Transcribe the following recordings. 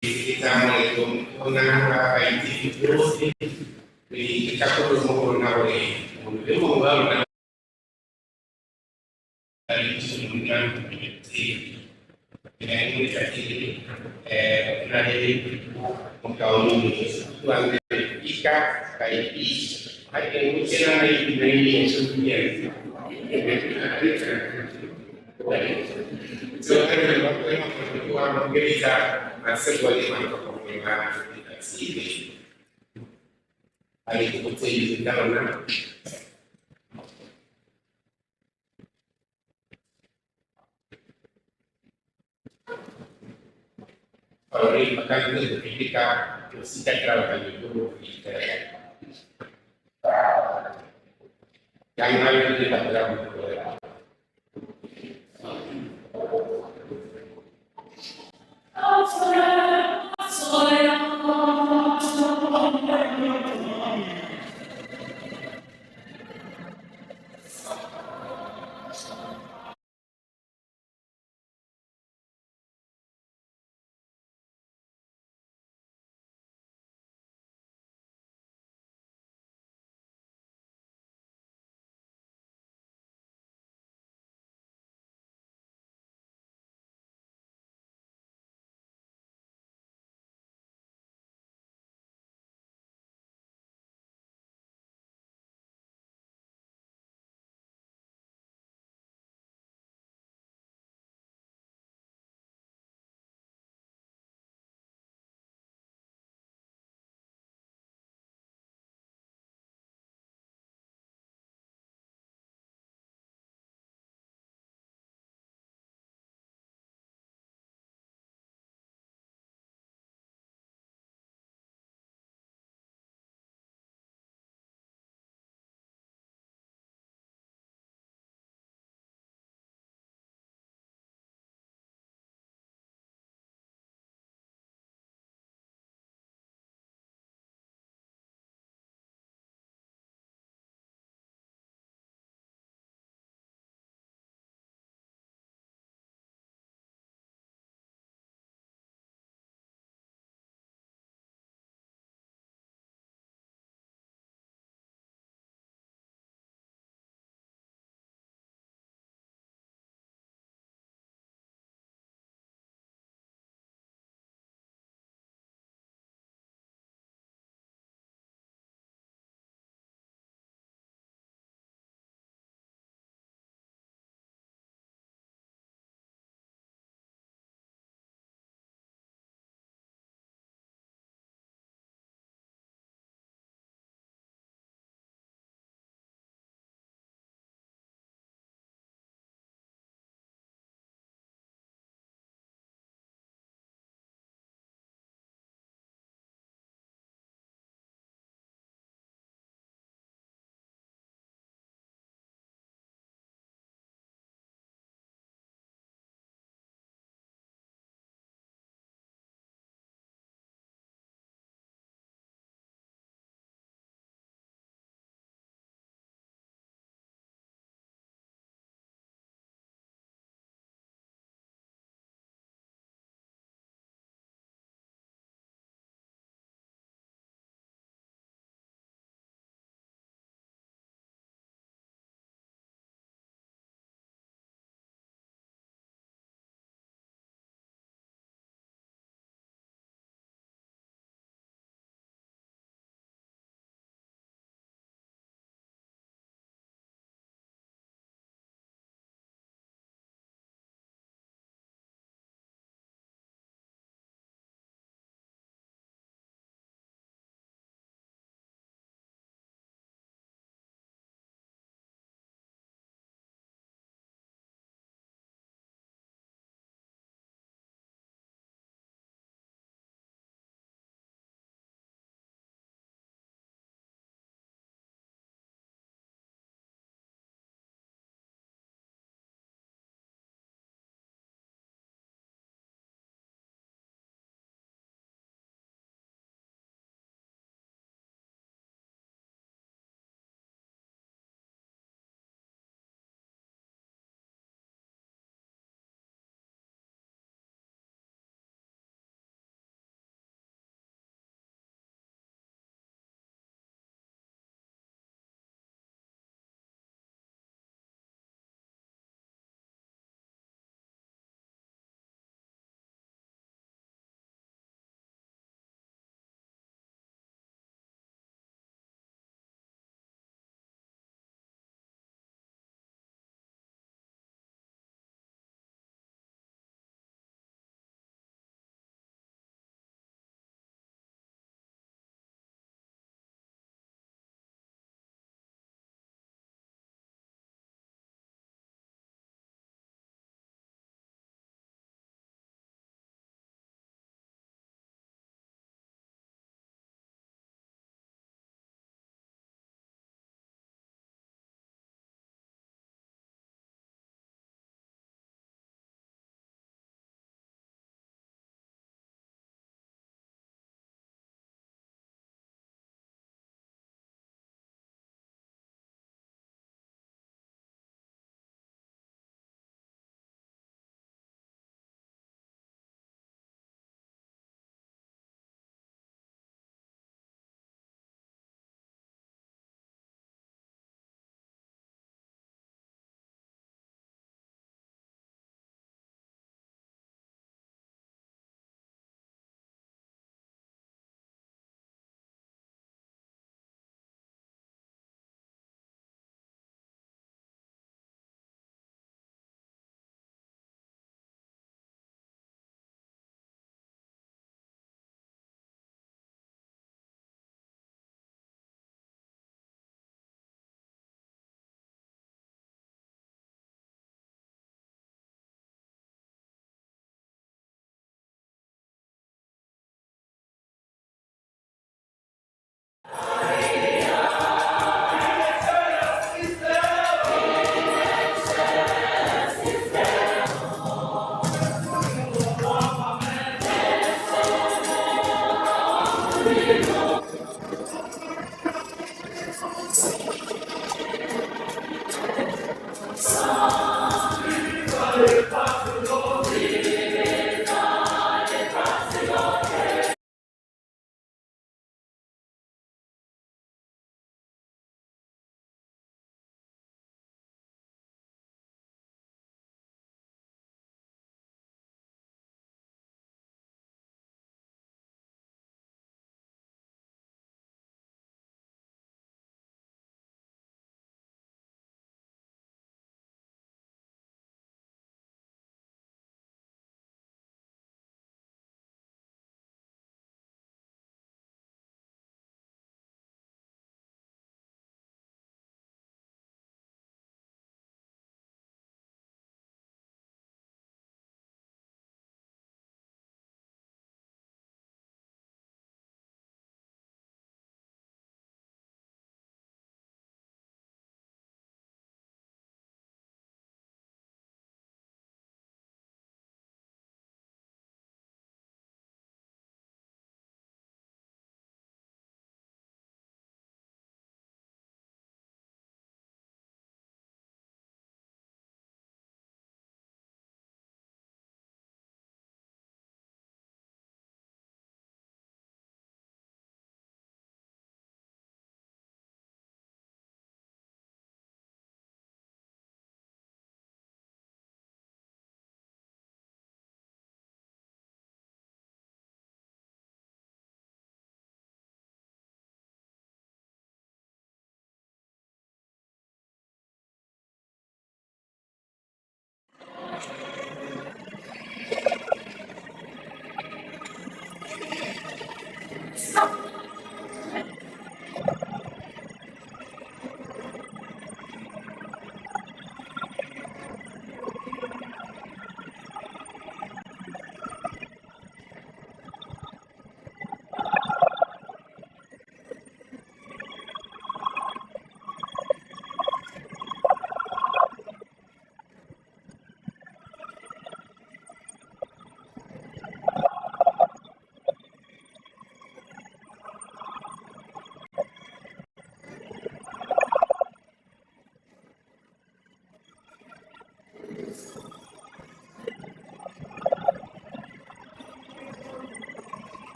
Kita mulai mengenai terus di kita perlu mengenai mengenai dari sebelumnya dengan inisiatif dari mengkaum tuan Ika kayak ada yang dari sebelumnya Tuhan gereja sebuah komunikasi ini hari itu saya izinkan karena kalau ini bahkan itu ketika kita kerjakan itu yang lain tidak berlaku.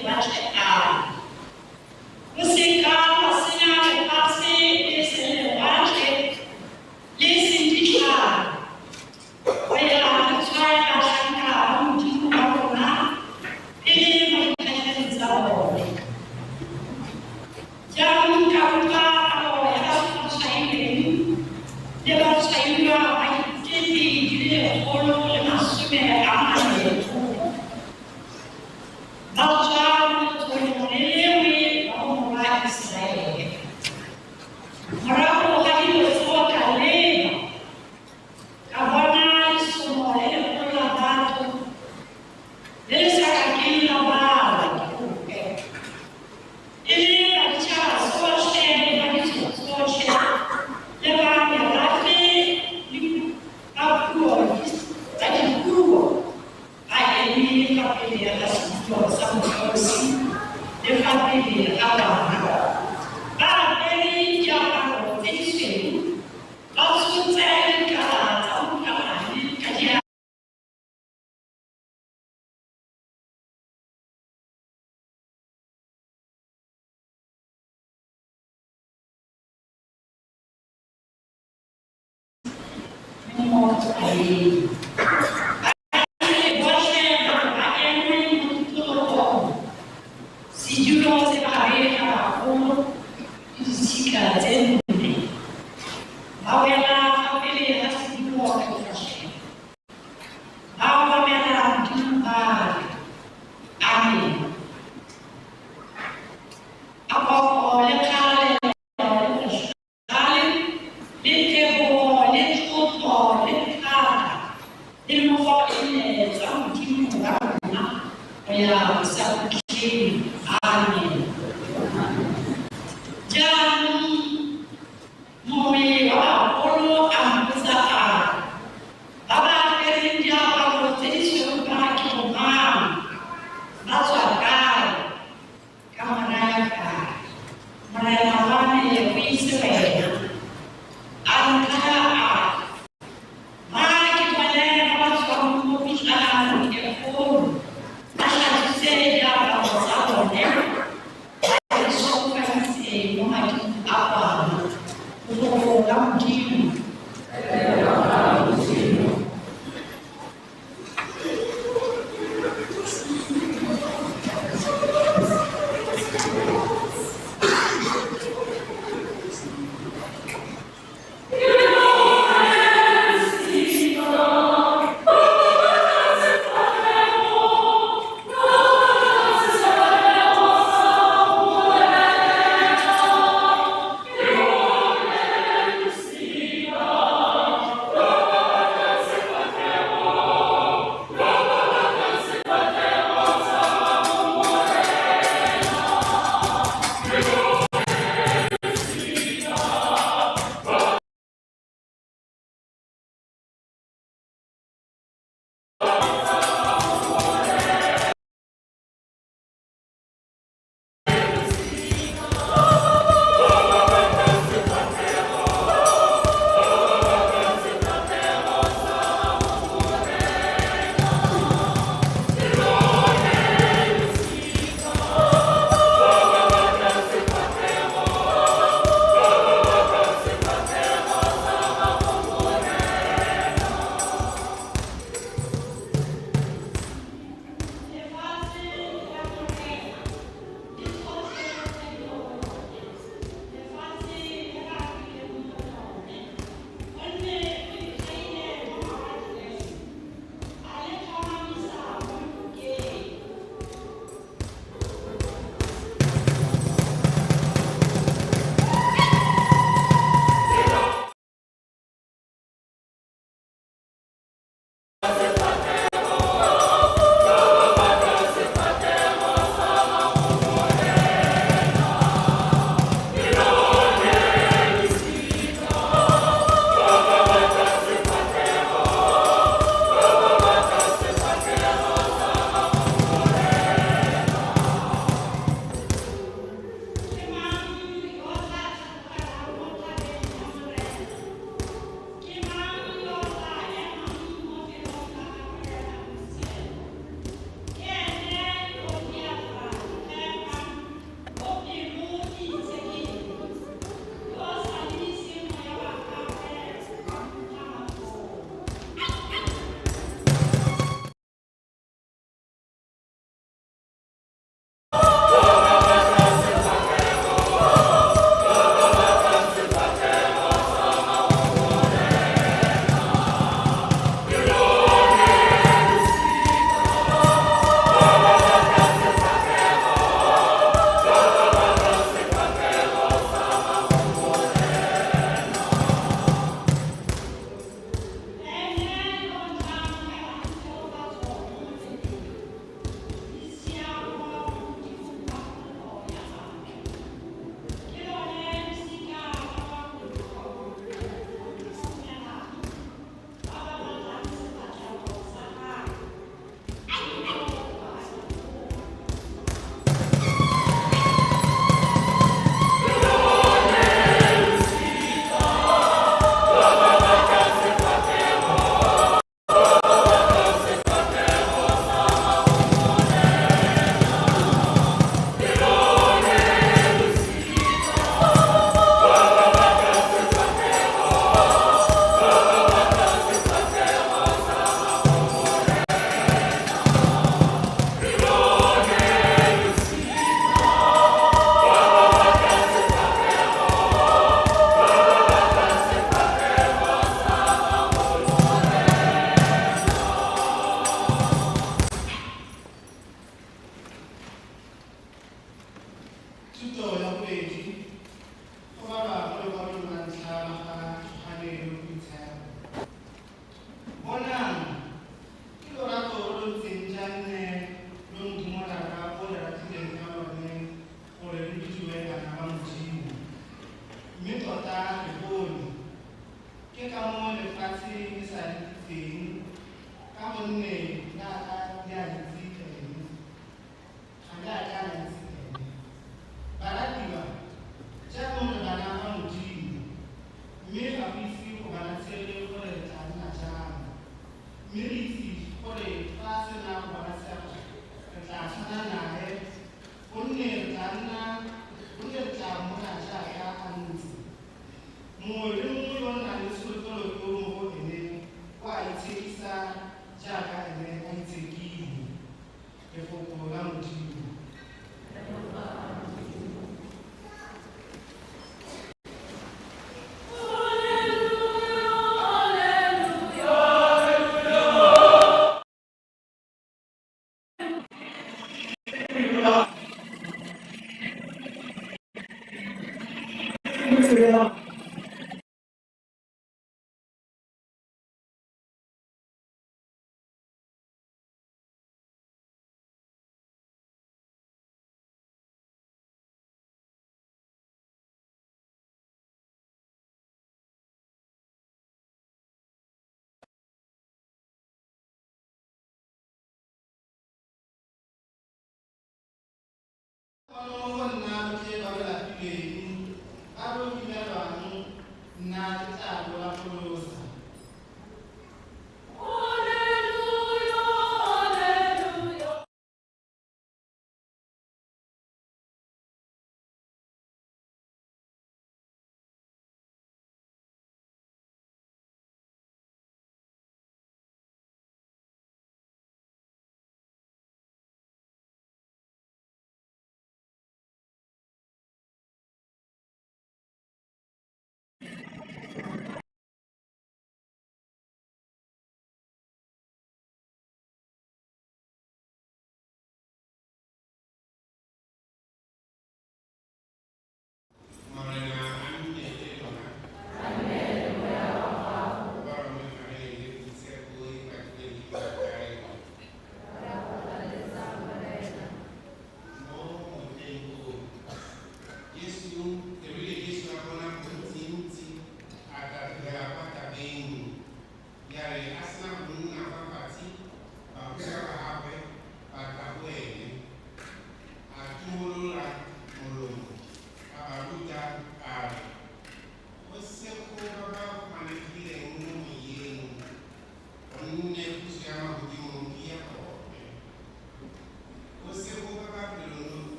Saya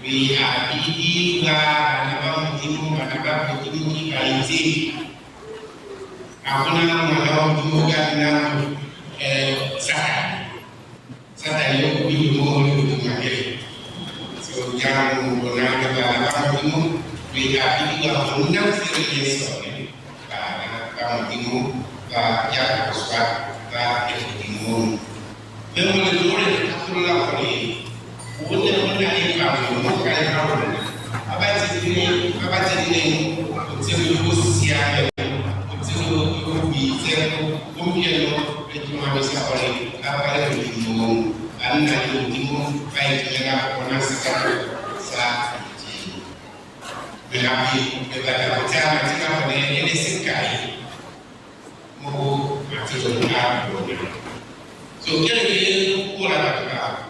Biadidiga anabang timu anabang timu kaisi aku nama malau timu kan sah yo bidu mo bidu ngake so jangan menggunakan anabang timu biadidiga undang sirine so anabang timu ya suka timu memang dulu terlalu kali Udah ini kamu kalian tahu apa jadi ini untuk usia untuk bisa kemudian cuma bisa oleh apa yang dimau anda dimau baik dengan orang sekarang saat ini berarti kita bicara jika pada ini sekai mau macam apa so jadi orang kita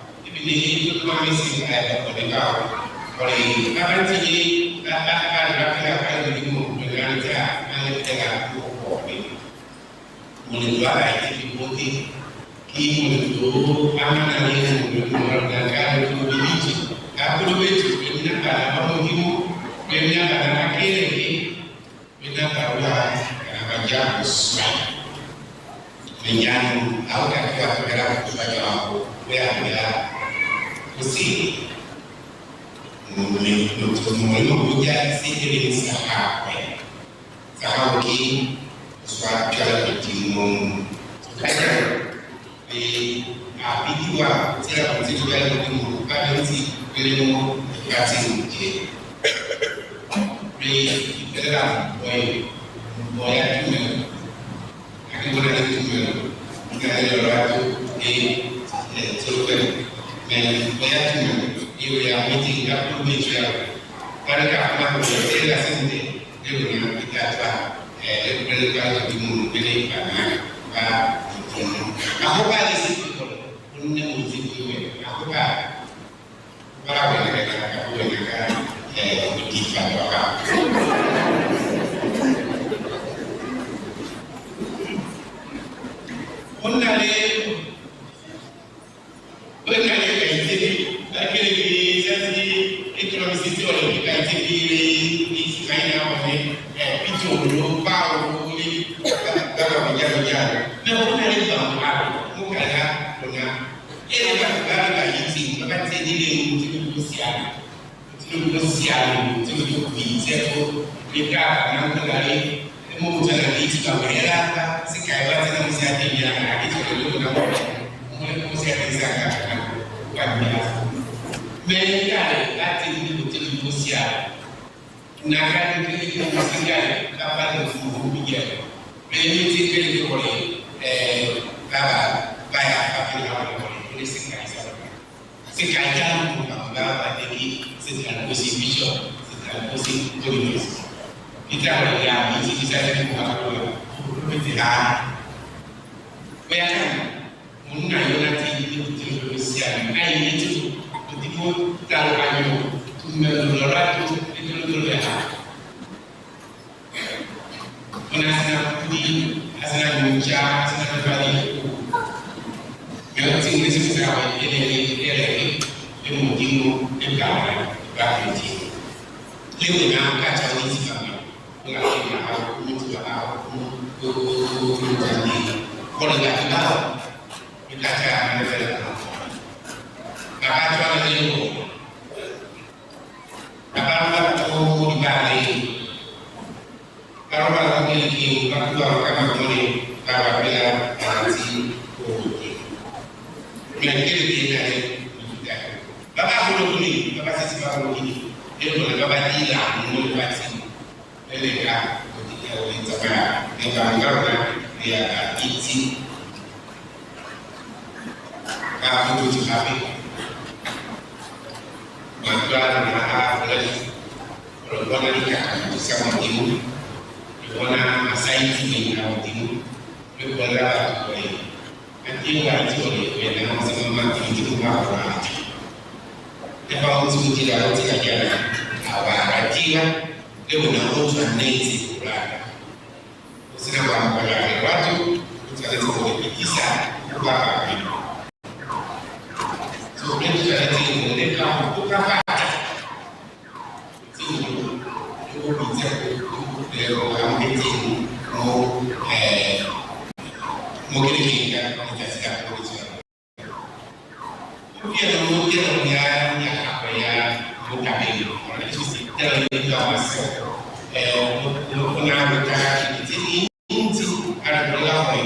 ini itu kami singkat mereka oleh apa sih ada ilmu dengan dengan kopi menjual itu putih kini itu anak yang menggunakan itu biji aku itu benar pada ilmu benar pada akhir ini benar pada kerja besar menjadi awak kuat dalam sebagai aku ya mesti menguja sendiri sahabat sahabat suatu jalan timung kaya di api dua siapa sih juga timung pada si ilmu kasih je di dalam boy cuma akan boleh cuma jika ada orang di survei boya cuma itu yang meeting tak perlu bicara pada kapan boleh saya sendiri dia punya kita apa kalau timung pilih karena aku pada situ punya musik itu aku para negara aku negara di Papua Onale kaitini lakini sasa economics wale kaitini hizi kaina wale picho ndio pao ni kama vijana na onale bangu hapo mukala kuna ile kama hizi wakati ile mtukusiana tukubizepo nikaka na mtalali Mungu analiishi kama hela sikaiwa tena msiati ya kitu kidogo na Mungu msiati zaka kwa bila mengale ati ni kutukusia na kadi kile msikale kama ni kuhubigia mimi tikeli kule baba baya kafiri hapo ni sikai yangu baba tiki sikai kusibisho sikai kusibisho kita yang isi kita ini bukan pembicaraan. Bayangkan, mungkin nanti itu Indonesia, ini itu begitu kalau ayo $9 itu $2. Menasihkan di asal muncul, asal balik. Kalau sini sesuatu ini mungkin berkala bagi. Lalu dengan kacau ini sebabnya. Mengakhiri aku menjadi kalau tidak tahu kita akan menjadi maka cuma itu apa itu dibalik kalau kita memiliki waktu akan memiliki apabila nanti memiliki dari bapak belum ini bapak sisi bapak ini dia boleh bapak tidak menguasai mereka ketika mencapai negara dia isi kamu tujuh hari bantuan mahal lagi kalau mana nikah bisa matimu mana masa ini kalau matimu berapa boleh nanti orang itu boleh dengan sama mati itu mahal kalau itu tidak jalan awal jiwa leo unaozwa nezi kulala usina kwa mpaka watu utaweza kupitisha kwa hapa so ndio tunataka kueleka kupata sio kupita leo kama hizi mukirika katika kueleza pia ndio ya hapa ya mtabiri kuna kitu inti anapolewa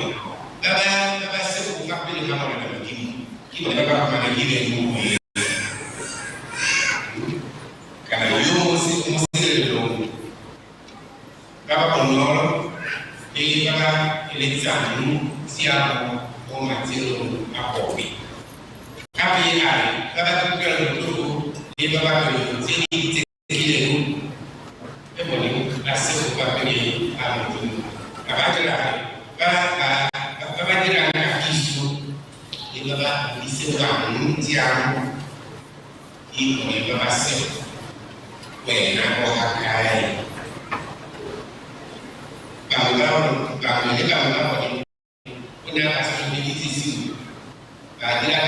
baba sasa kukabili kama wanakini kile baba kama kile Mungu kana yusi musile baba kono baba ile examen siamo o matiro apobi kapi baba tukio ndio baba kwa sisi kile nasib bapaknya alam kabajalah kabajalah isu di bawah isu kamu siang ini boleh masuk wena kohakai kalau ini punya kasus di sisi tidak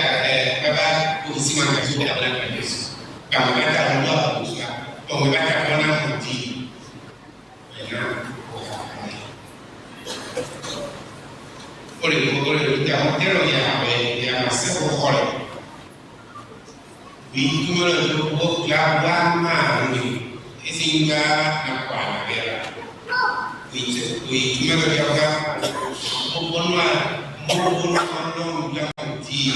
ada usiman kasus tidak pernah Yesus kalau kita Allah usaha pembaca pernah uji oleh motero ya masebo hole bitumelo do la ma ni esinga na kwa na bera bitumelo ya ka bonwa mo ya ti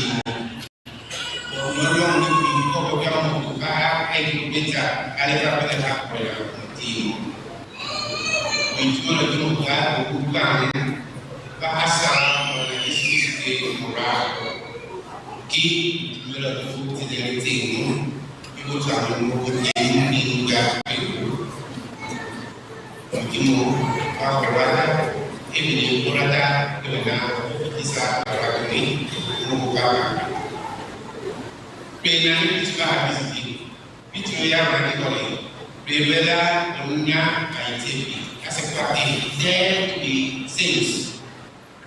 mo ni ko ya mo ka ai beta ale ka beta ko ya ti bitumelo do ka bahasa Yesus moral que melhor do que ele tem e o trabalho no que lugar que mo agora ele morada que na bisa para ini no buka pena itu habis itu yang ada kali berbeda dunia IT seperti there to be sins.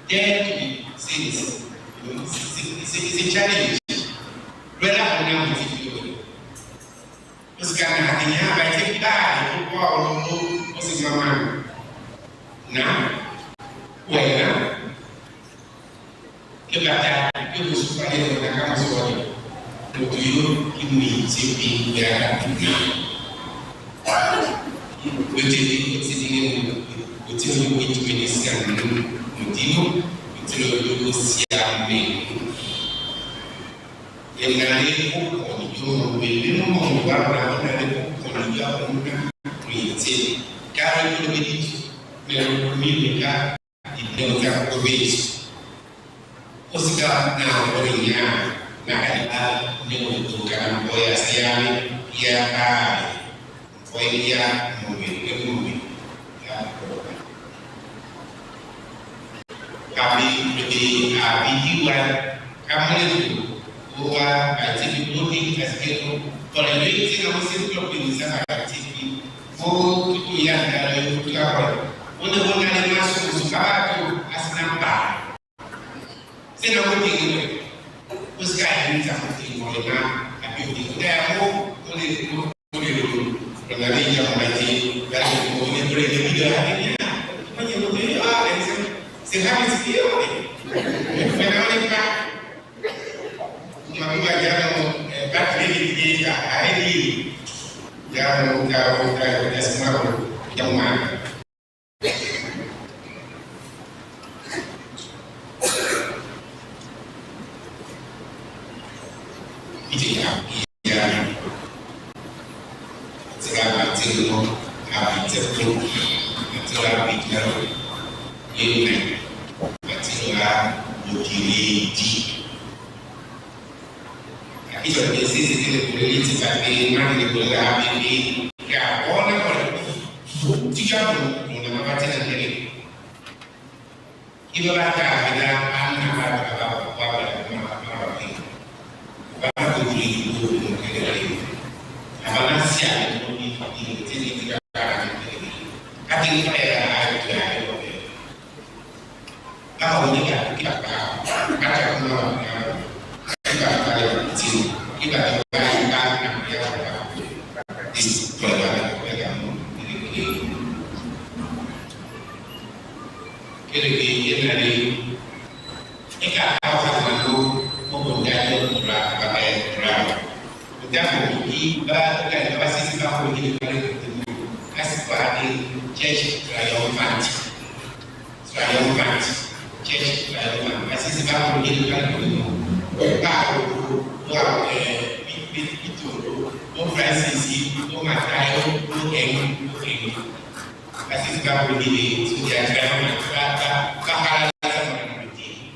Dare to be sins. It's a challenge. Whether or not it's you. Terus karena hatinya baca kita itu kalau posisi mana? Nah, wena kebaca itu supaya mereka masuk lagi. Tujuh ini sipi ya. Betul itu meniskan motivo betul siame yang nari pun itu belum mengubah nari pun juga punya prinsip kalau itu begitu mereka tidak berbeza osika na orinya na ada menentukan boya siame ya boya mungkin kami lebih bijiwan kami itu bahwa aktivitas politik asal kalau itu kita mesti berpikir aktivitas mau itu yang dari kita untuk masuk suka itu asnapa saya nak penting itu sekarang kita penting bolehnya tapi kita mau boleh dulu pengaruh yang baik dari boleh lebih dari apa yang boleh sekarang sih, fenomena mengapa jangan bateri di hari ini jangan kita semua yang mana itu ya sekarang itu habis itu ini atiwa mukiriji hicho ni sisi zile kuliti pale mali kula bibi ya ona kwa tijabu na mabati na kile ibo bata bila ana baba baba kuli kile abana sia ni tini tika hati kaya kalau ini kita ada kemauan kita kalian sini kita bayangkan yang di sekolah yang ini kira-kira dari kita awal dulu membangun berapa dan iba dan pasti sekarang begini kali ketemu aspirasi jadi triumphant jadi masih sekarang begini kan tahu bahwa itu Francis itu Matayo masih sekarang begini sudah bakalan sama begini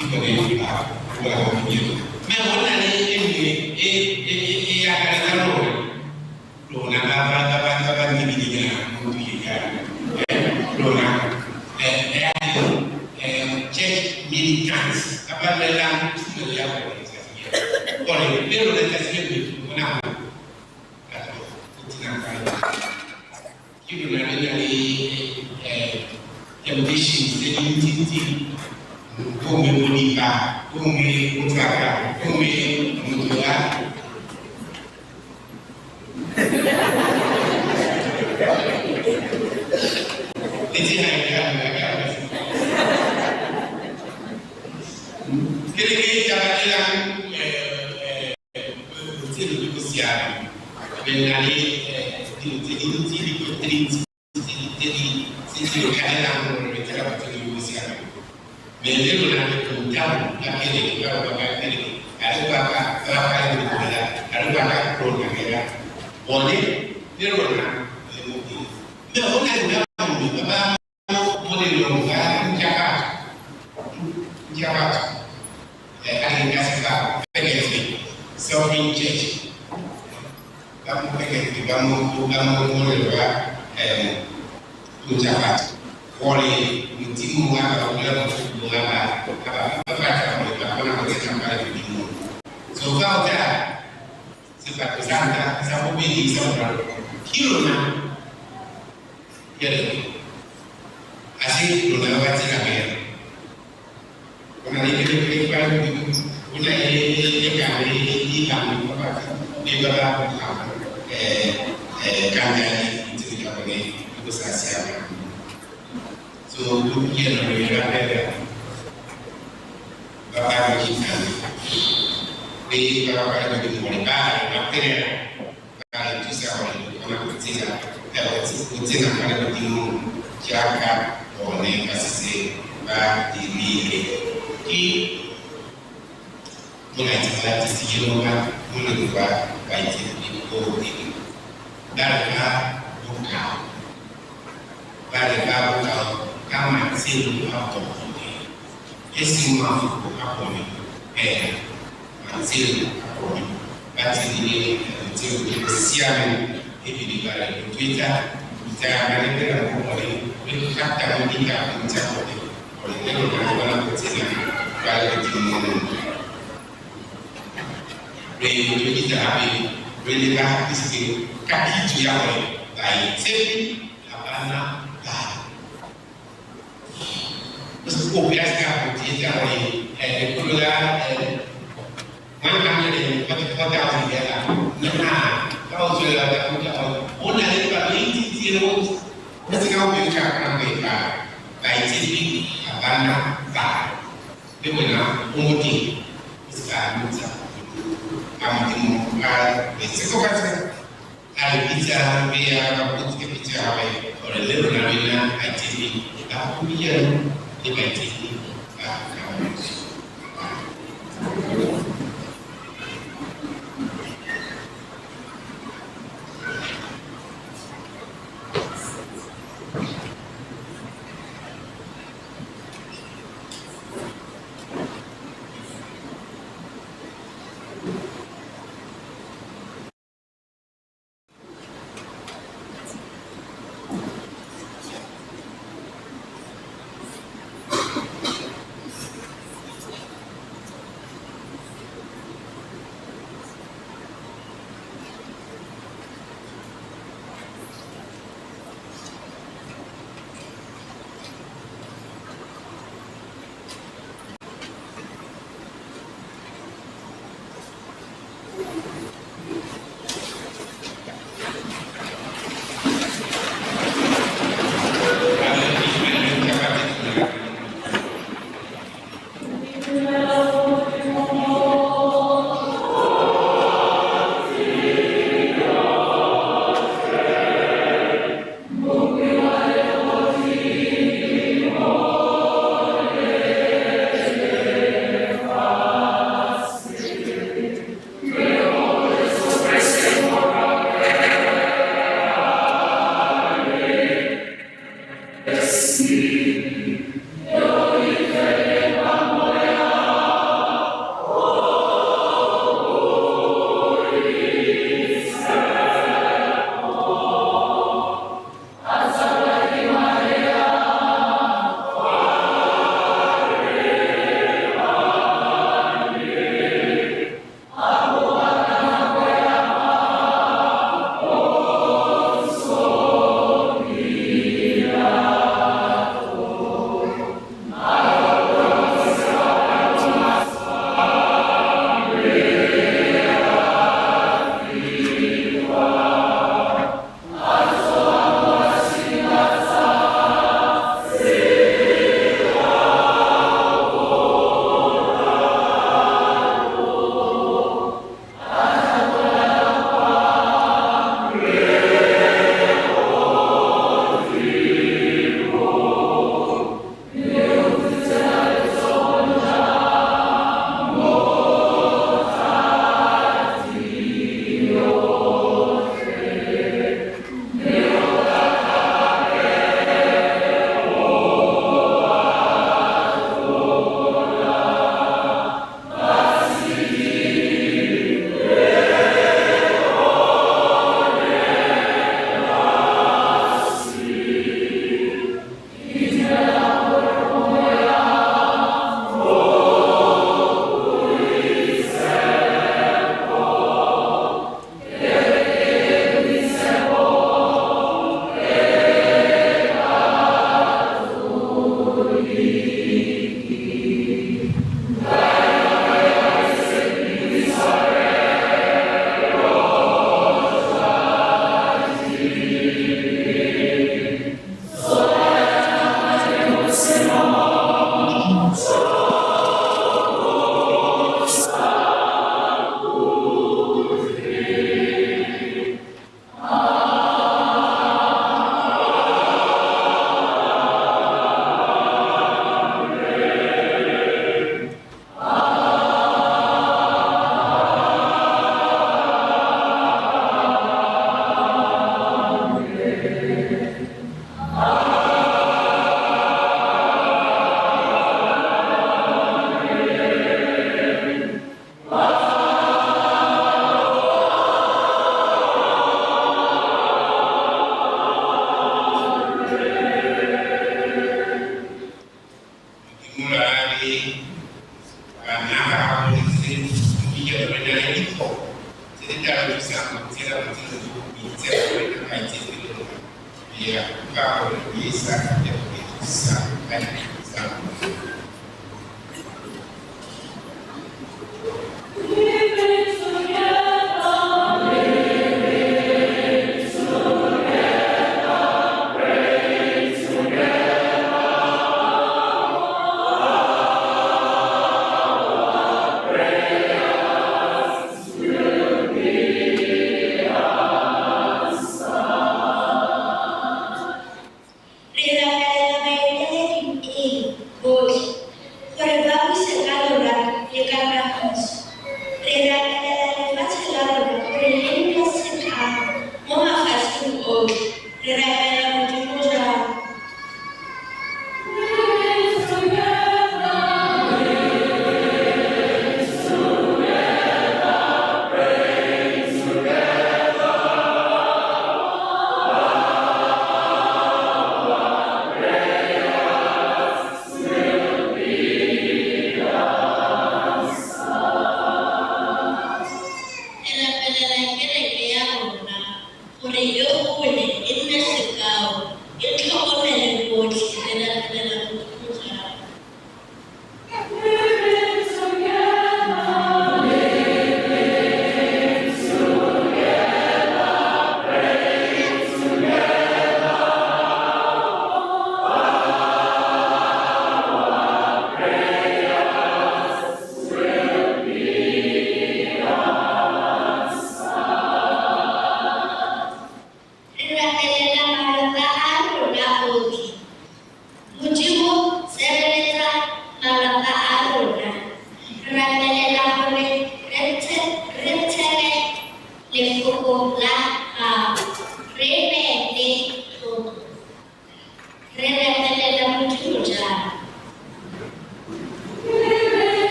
kita ini bahwa begitu memang ini yang ada lo nak kapan dibidinya untuk Lona, church militants, apa dalam sebuah organisasi. Oleh organisasi itu mana? Atau tindakan. Kita dari ambition, identity, como bonita, como mutlaka, como mutlaka. Ini hanya Sovereign Church. Kamu pengen kamu mulai mencapai oleh mutimu atau dalam apa sampai di timur. So kau dah sebab kesana sama bini sama kilo na jadi asyik lu lewat sini ya. Karena ini kan udah ini kami apa di beberapa kajian itu juga boleh itu saya. So kemudian ada bapak kita di bapak itu mulai bakteri kalau itu saya kalau kita pada timur jaga oleh kasih di mulai cepat sejumlah menurut baik itu darah buka kama sinu hapo esi mafu hapo sinu hapo basi ni siame hivi ni pale Twitter itaangalia kwa hata mdinga mchako kwa leo na kutina pale timu Rei kita hapi Rei kisi kakitu yao dai sepi hapana Kopiaskan dia oleh keluarga mana yang kota dia nah kalau sudah ada kota orang itu kalau ini zero mesti kau berikan mereka baik sini apa tak bagaimana umumnya sekarang kamu dimulai sekolah ada bicara biar politik bicara oleh lebaran ITV aku biar dibaca ya kawo da yasa ya sa kai sa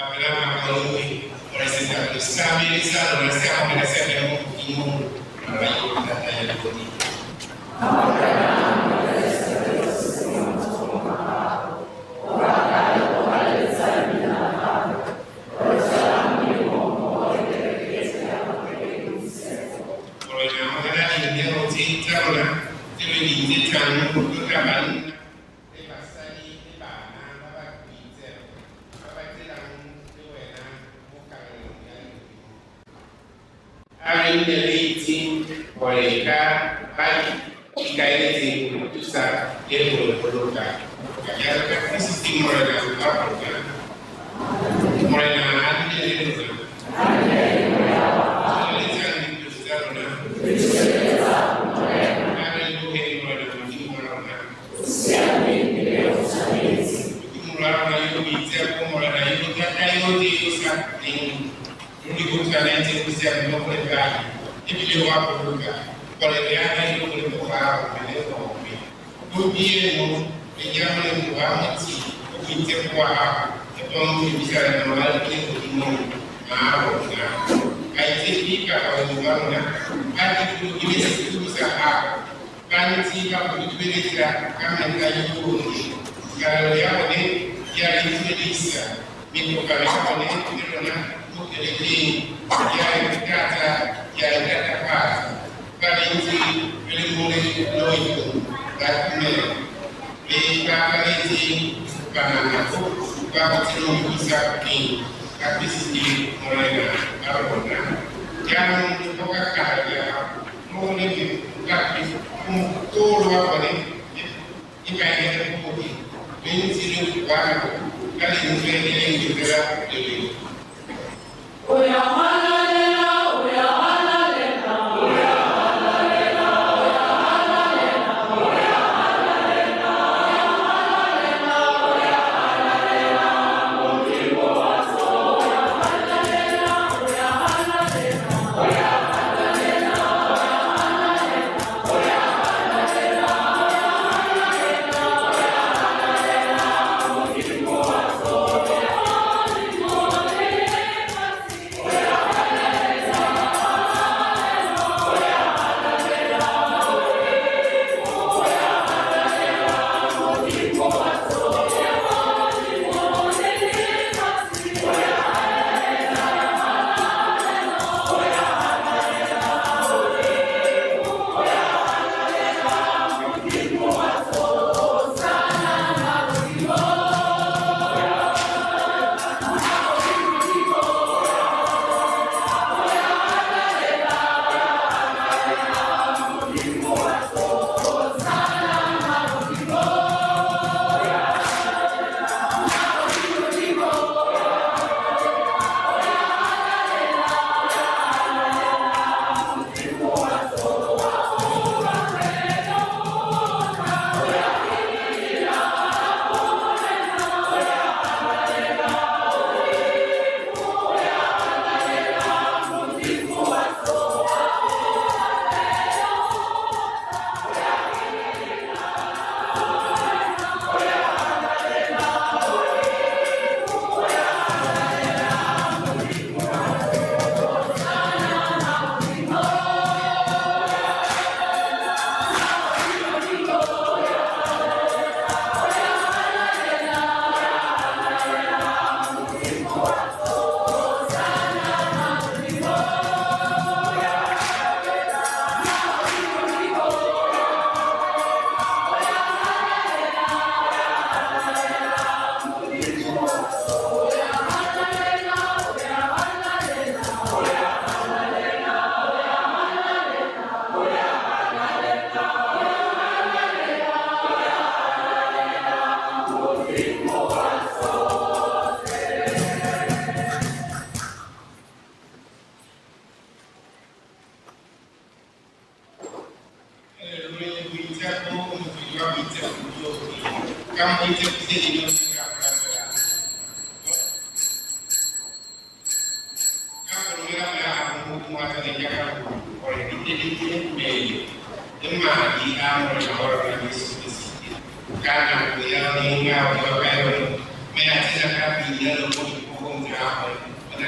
Abraham Makalumi, Presidente Stabilizzato, restiamo per sempre in mondo, ma la aiuta dagli così.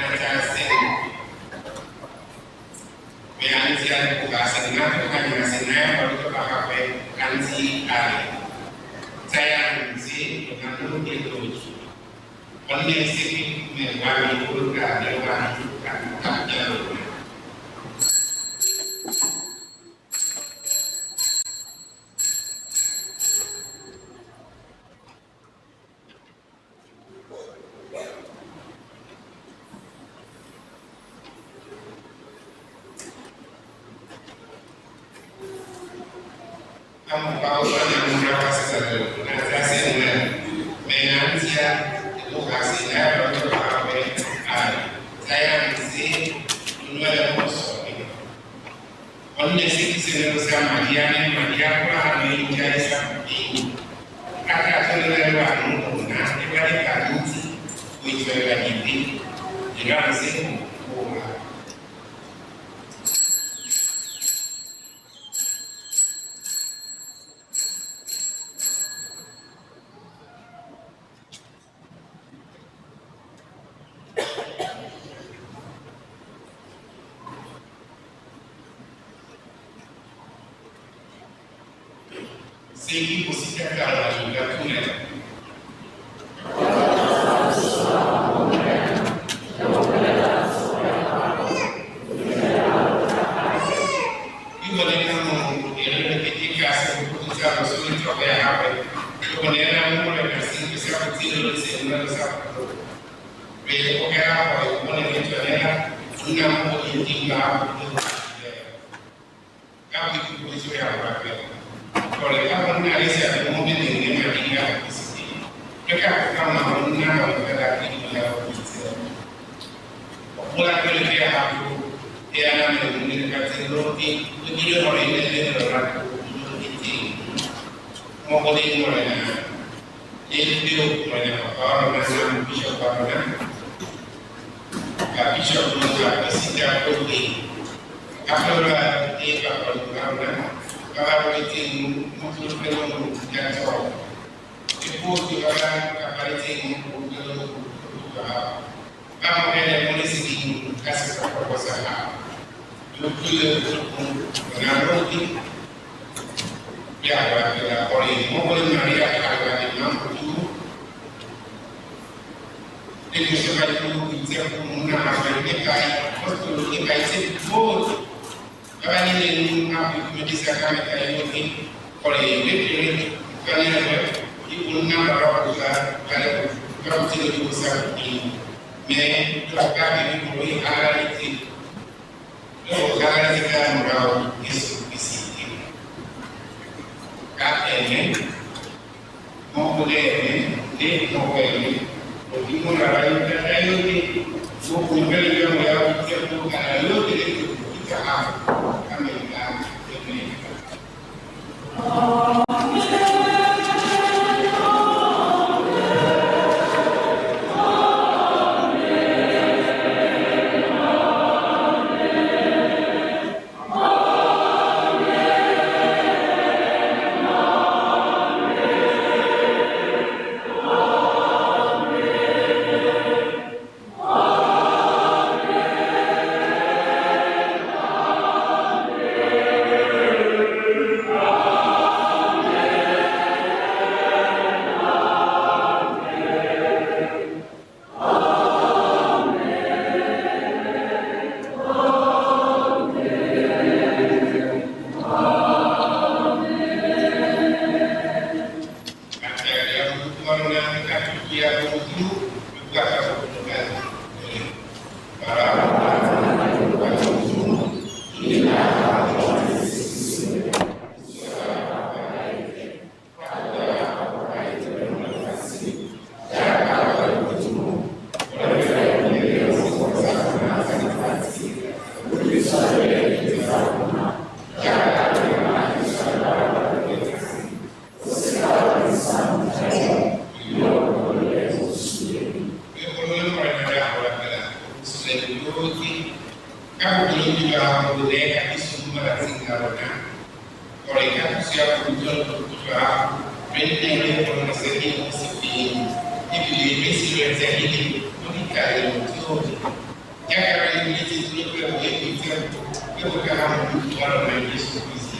Natasha Meanzia Kukasenatu Kanyasenaya baru pakai kansi ali. Saya kansi dengan itu. Kondisi mengalami kurang dewan tak jauh. Kamu tahu yang berapa sesuatu. Natasha Meanzia Kukasenaya baru pakai ali. Saya kansi menjual musuh. Kondisi sebenarnya Maria kurang menjadi seperti kata sebenarnya nah dibalik kansi menjual lagi jika masih Segi positif dalam juga tunai. Ibu kamu yang ketika keputusan sulit coba apa? Ibu kamu mulai bersih bisa bersih sehingga bisa. Besok apa? Ibu itu adalah enam tinggal. Kami itu bisa apa? Kalau kita mengalihkan mobil ini meninggal di sini, mereka akan mengenal pada dunia bisnis. Mulai dari dia aku, dia akan mengingatkan roti, begitu orang ini dia orang itu, mobil ini orang, itu orang macam bishop orang, bishop juga setiap roti, apa dia orang. Kalau itu mungkin belum jatuh, itu juga kalau itu belum juga. Kamu ada polisi di kasih proposal, juga mengaruhi biar kita polisi mungkin Maria kalau ada mampu itu sebagai bisa mengenal mereka, pasti mereka itu boleh. Kalau ini mengambil mediskan mereka ini, kalau ini kalian ibu nama orang besar, kalian orang tidak besar ini, mereka ini boleh ada itu, kalau kita merawat Yesus Kristus, katanya mau boleh ini, mau boleh, kalau mau rayu ini, mau boleh juga merawat itu, kalau itu kita apa? yaakaar naa ne li ci suñu kër yëpp ñu seet képp ka xam waroon nañ gis aussi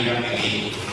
Aniva Peli.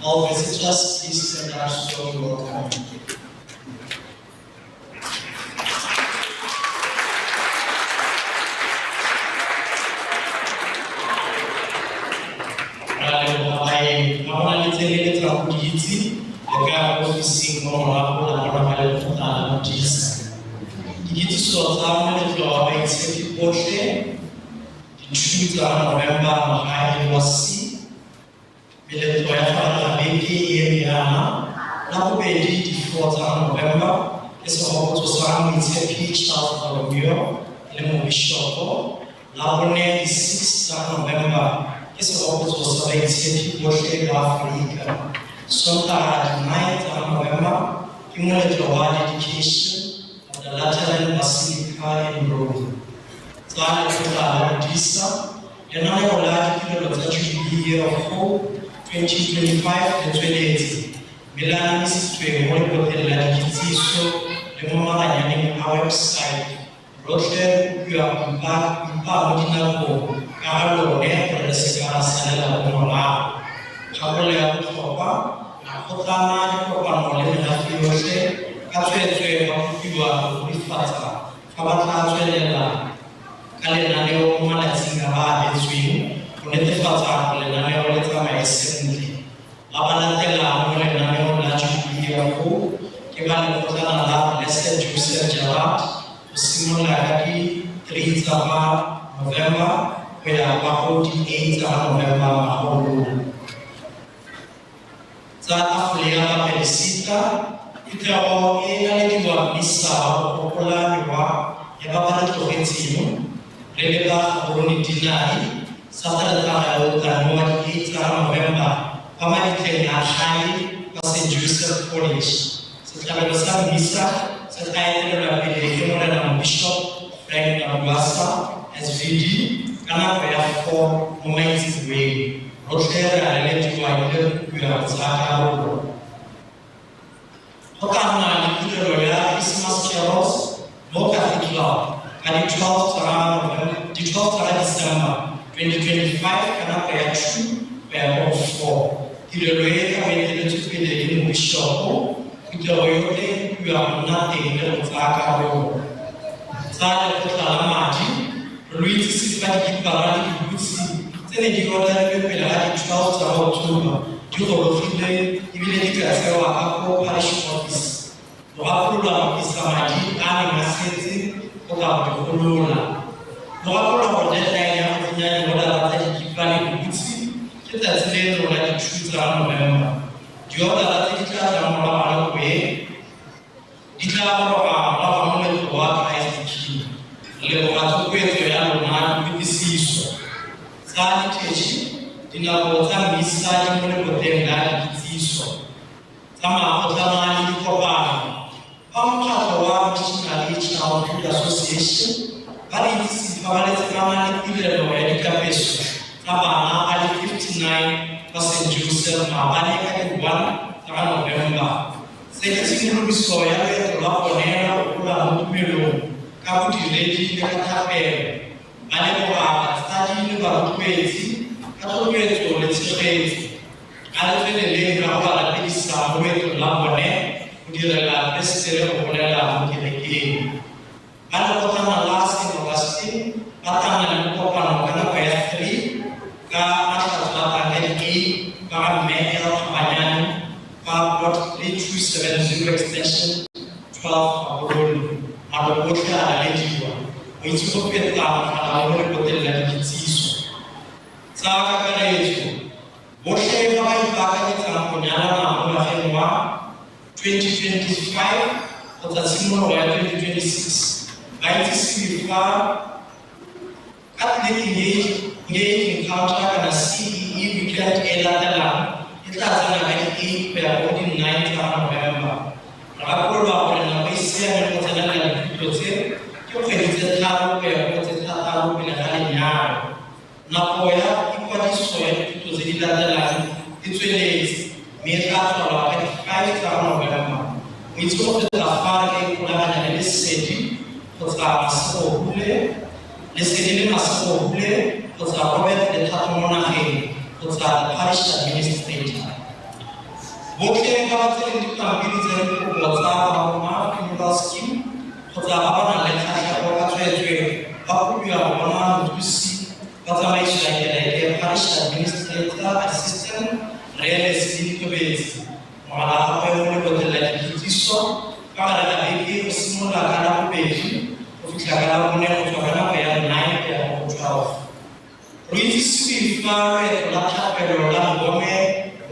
All visitors, please send our story welcome. Tika roha mule kwa kaisi leo watu kwetu yalo na bidisiso sani techi dinapota misaji mule kutenga bidisiso kama otamani kwa Pamkato wa Missionary Youth Association, bali isi pawale kama ni ile no edika peso. Kama ali 59% Jerusalem na bali kati 1 November. Sisi ni rubiso ya tulapo neno kula mtumelo kabuti leji katape. Bali kwa staji ni barupezi katopezo letipezi. Alifele lenga kwa la pisa mwetu tulapo neno Kudira la pestere kulela mkileki. Ana kotama lasi novasti, atama nukopa nukana kwa ya 3, ka ata tulata ngeli, ka mehel kapanyani, ka plot 3270 extension, 12 abodolu, abobote alalejiwa. Wichuko peta alawole kote lalitisu. Saka kare yetu, boshe kama ipaka nitamponyana na mula henwa, 2025 utasimulo ya 2026 ITC Catholic engage encounter kana CEE weekend elatala itazana kati per 9 November raporo wa na bisi ya mtandao na kutote kwa kwenye tano per tano bila hali yao na poya kwa diso ya kutoze elatala itwelezi Mirkato la 5 November. We took the Fari Kulan and Lissedi, was our Sahule, Lissedin Sahule, was our Robert the Tatamona, was our parish administrator. Walking about the community was our Mark University, was our Havana Letter, Bakuya, to see, but I mentioned the parish administrator, assistant. Real estate base. Mala apa yang boleh berlaku di so, kalau ada lagi semua lakukan base, ofisial kalau punya usaha yang naik ya usaha. Ruisi fare lakukan perolehan gome,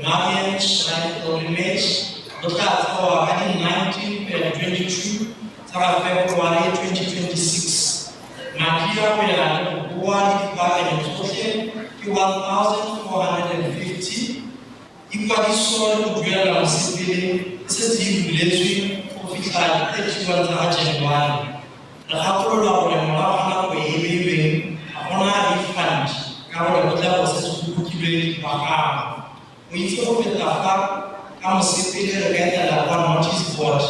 Marian Shrine Pilgrimage, berkat awal 1922 sampai Februari 2026. Makia pada bulan dipakai untuk 1,450. Igual solo kujuela msibili sisi jubiletu kufika 31 Januari na hapo la wale mwana kwa hivi hakuna refund kama unataka sisi kukibili mpaka hizo kutafuta kama sibili regata la kwa notice board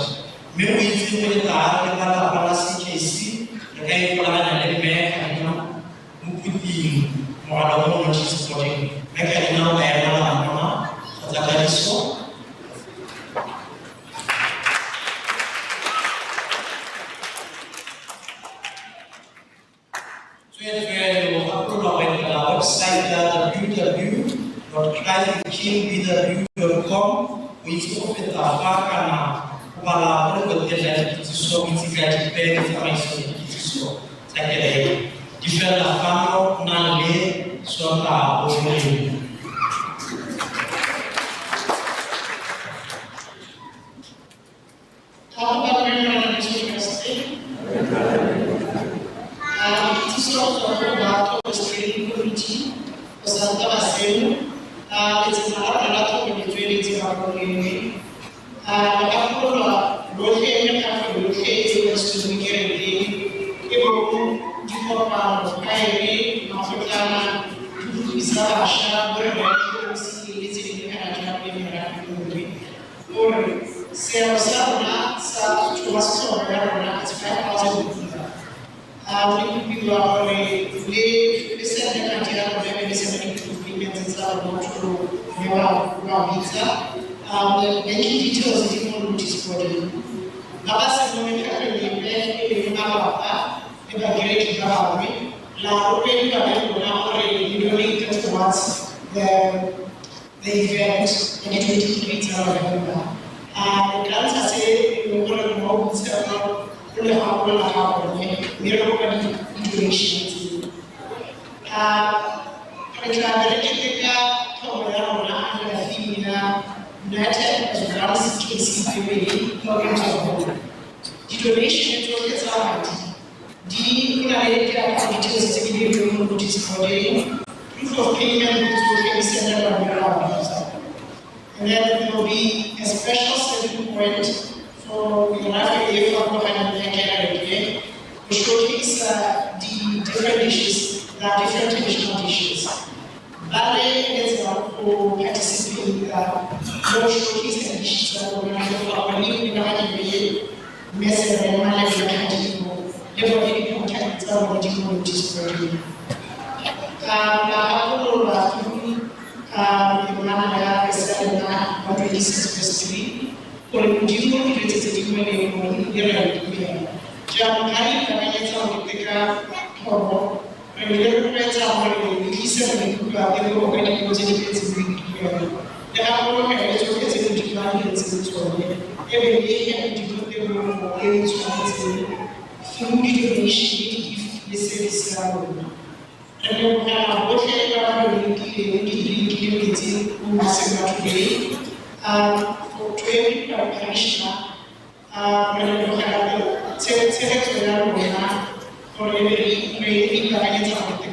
mimi hizo kutafuta kama kwa CKC na kai kwa na lebe kana mkuti mwana notice board meka ina ya Zakariso. Website www.christkingBW.com which open the na kupala kutetea kitisho mitigati pele kama hizo takele different afano na le sonda obole the event in 2023 November. Grants are saying we will know several really hard to happen. We are going to integration. donation network zawadi di kuna da activities da ke da mun notice for day proof of payment to the center of the and then there will be a special selling point for the Rafa for Canada to showcase the different dishes, the different traditional dishes. Ballet is for participating more showcase the dishes that we're going to do our new message and my level everybody contact our team which is for you. Mana kesadaran menjadi sesuatu oleh jiwa kita sendiri yang dia jangan kali namanya sama ketika orang regular kerja orang ini bisa juga dia bukan yang menjadi sendiri dan orang yang juga sendiri juga yang sendiri every yang juga dia yang sendiri food donation if this is and then we have what we for training practitioner when we have secretarial or every guidance of the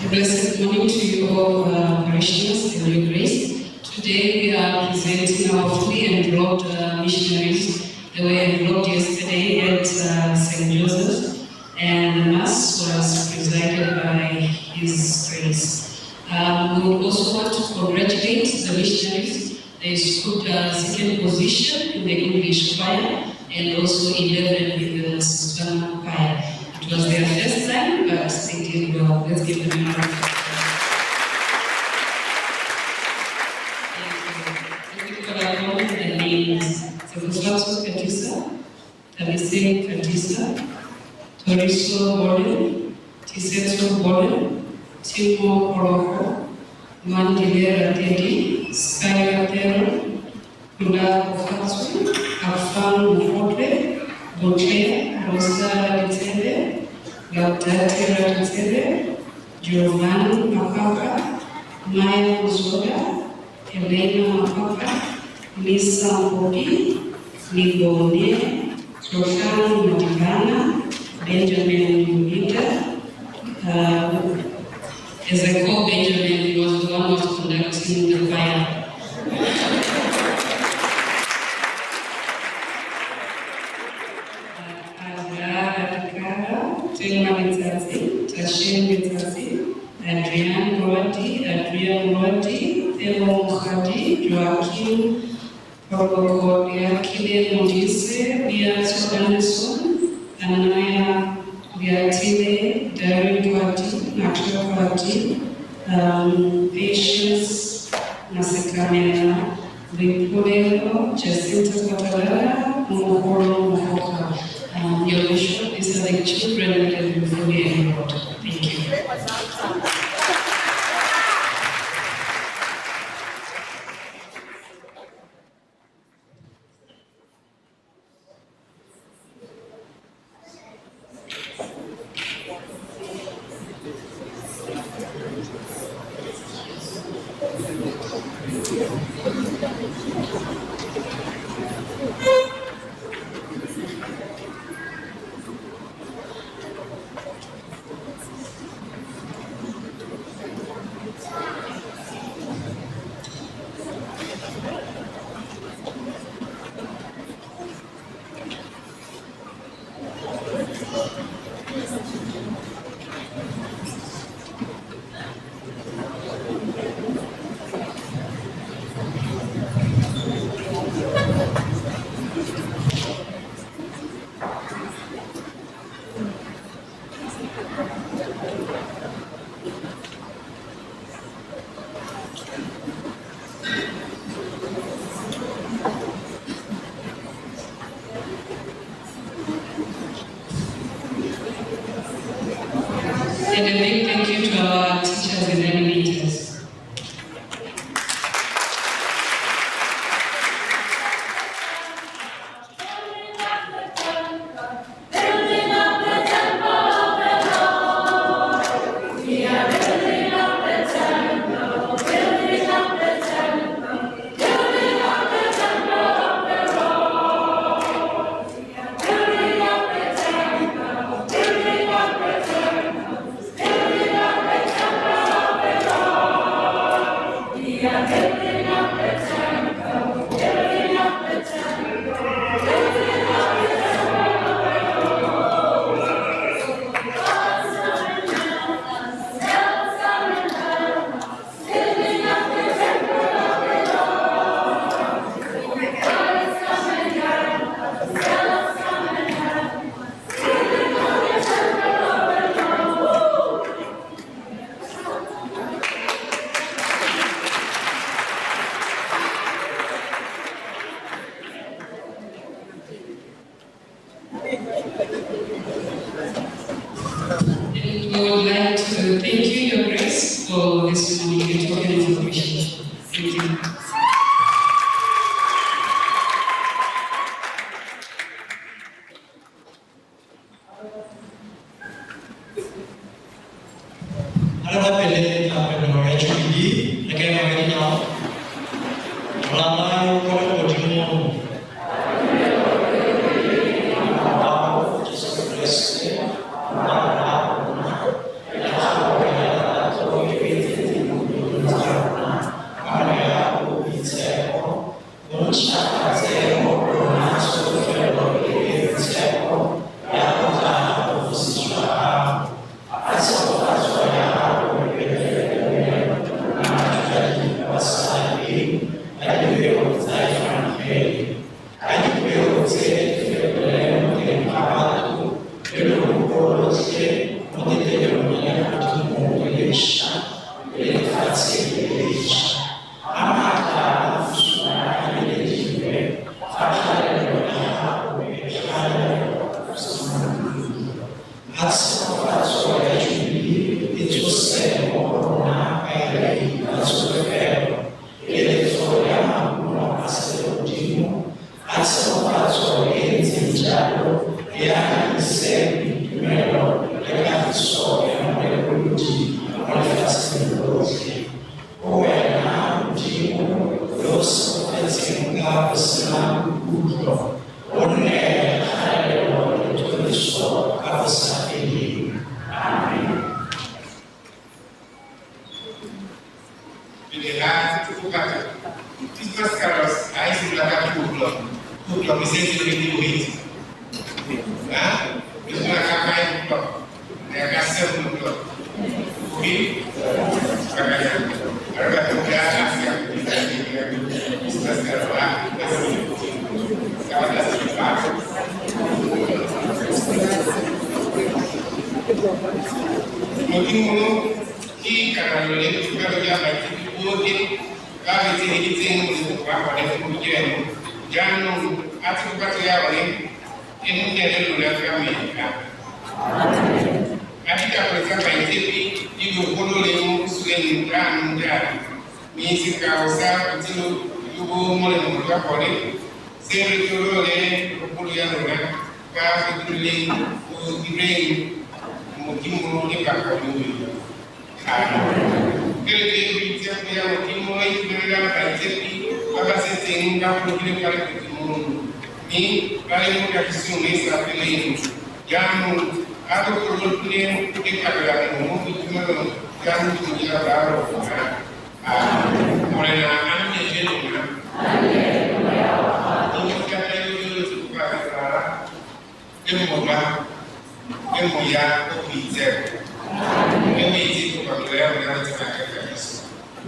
Blessed morning to you all, parishioners and your grace. Today we are presenting our fully enrolled missionaries. They were enrolled yesterday at St. Joseph, and the Mass was presided by His Grace. We would also want to congratulate the missionaries. They scored second position in the English choir and also 11 in the Susana choir. It was their first time, but they did well. Let's give them a round. Zagosław Katisa, Talisei Katisa, Toriso Bolen, Tisetso Bolen, Timo Koroko, Mandilera Tedi, Skaya Tero, Kula Ofatsu, Afan Mufote, Bote, Rosa Ditele, Laudatera Ditele, Giovanni Makaka, Maya Uzoda, Elena Makaka, Lisa Mbobi, Libone, Roshan Matikana, Benjamin Mugita. As I call Benjamin, he was the one who was conducting the choir. Telma Mitzazi, Tashin Mitzazi, Adrian Rodi, Theo Mukhadi, Joaquin, Prokodia Kile Modise, Beatrice Anderson, Anaya Beatile, Darren Kwati, Nacho Kwati, Patience Nasekamena, Victorio, Jacinta Katalala, Mohoro Mohoka. Your Bishop, these are the children that have been fully enrolled. Thank you. And a big thank you to our teachers and animators. Building up the temple of the Lord. We are building up the temple. And we would like to thank you, Your Grace, for this morning and token of appreciation. Thank you.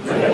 Amen.